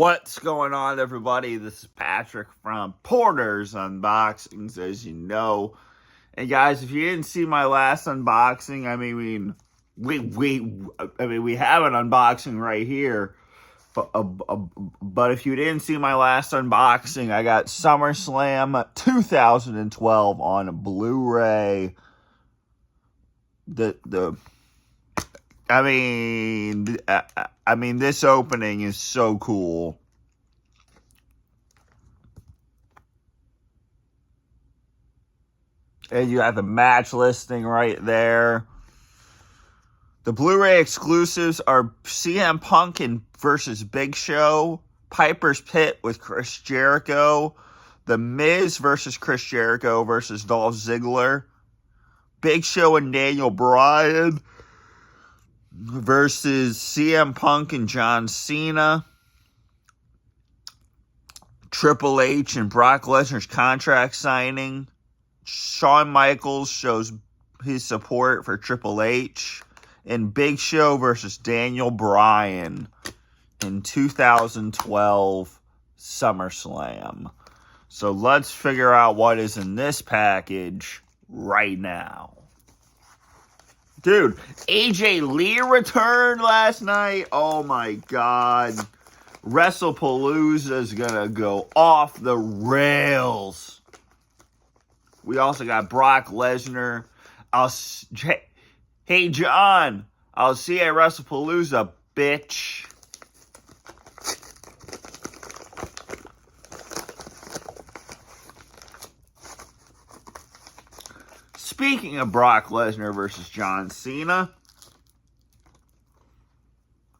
What's going on, everybody? This is Patrick from Porter's Unboxings, as you know. And guys, if you didn't see my last unboxing, we have an unboxing right here. But if you didn't see my last unboxing, I got SummerSlam 2012 on Blu-ray. This opening is so cool. And you have the match listing right there. The Blu-ray exclusives are CM Punk versus Big Show, Piper's Pit with Chris Jericho, The Miz versus Chris Jericho versus Dolph Ziggler, Big Show and Daniel Bryan versus CM Punk and John Cena, Triple H and Brock Lesnar's contract signing, Shawn Michaels shows his support for Triple H, and Big Show versus Daniel Bryan in 2012 SummerSlam. So let's figure out what is in this package right now. Dude, AJ Lee returned last night. Oh my God. WrestlePalooza is going to go off the rails. We also got Brock Lesnar. Hey, John, I'll see you at WrestlePalooza, bitch. Speaking of Brock Lesnar versus John Cena,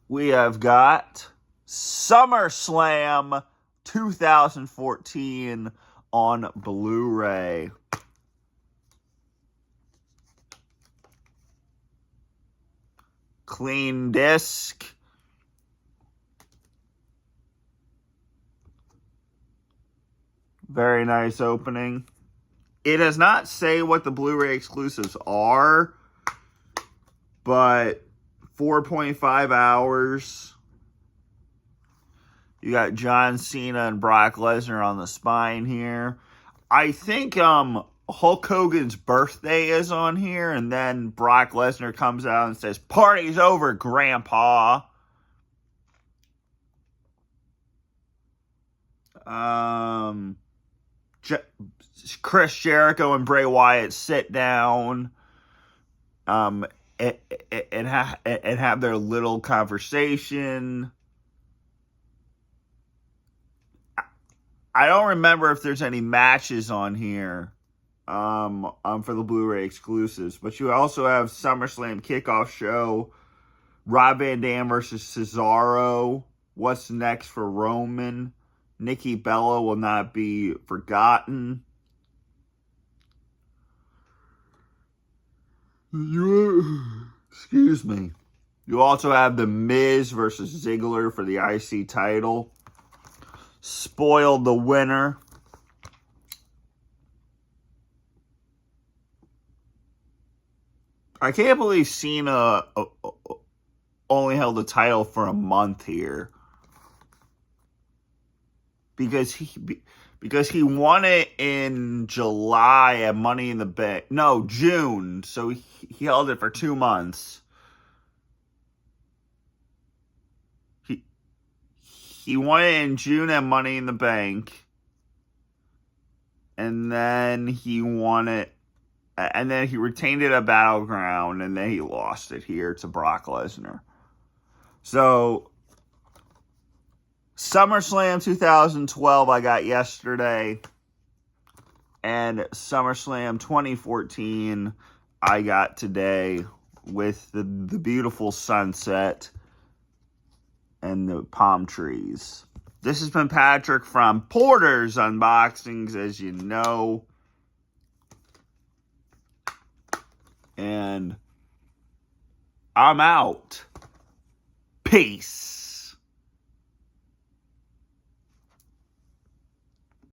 we have got SummerSlam 2014 on Blu-ray. Clean disc. Very nice opening. It does not say what the Blu-ray exclusives are, but 4.5 hours. You got John Cena and Brock Lesnar on the spine here. I think Hulk Hogan's birthday is on here, and then Brock Lesnar comes out and says, "Party's over, Grandpa." Chris Jericho and Bray Wyatt sit down and have their little conversation. I don't remember if there's any matches on here for the Blu-ray exclusives, but you also have SummerSlam kickoff show, Rob Van Dam versus Cesaro, what's next for Roman, Nikki Bella will not be forgotten. Excuse me. You also have The Miz versus Ziggler for the IC title. Spoiled the winner. I can't believe Cena only held the title for a month here. Because he won it in July at Money in the Bank. No, June. So he held it for 2 months. He won it in June at Money in the Bank. And then he won it. And then he retained it at Battleground. And then he lost it here to Brock Lesnar. So SummerSlam 2012 I got yesterday, and SummerSlam 2014 I got today with the beautiful sunset and the palm trees. This has been Patrick from Porter's Unboxings, as you know, and I'm out. Peace.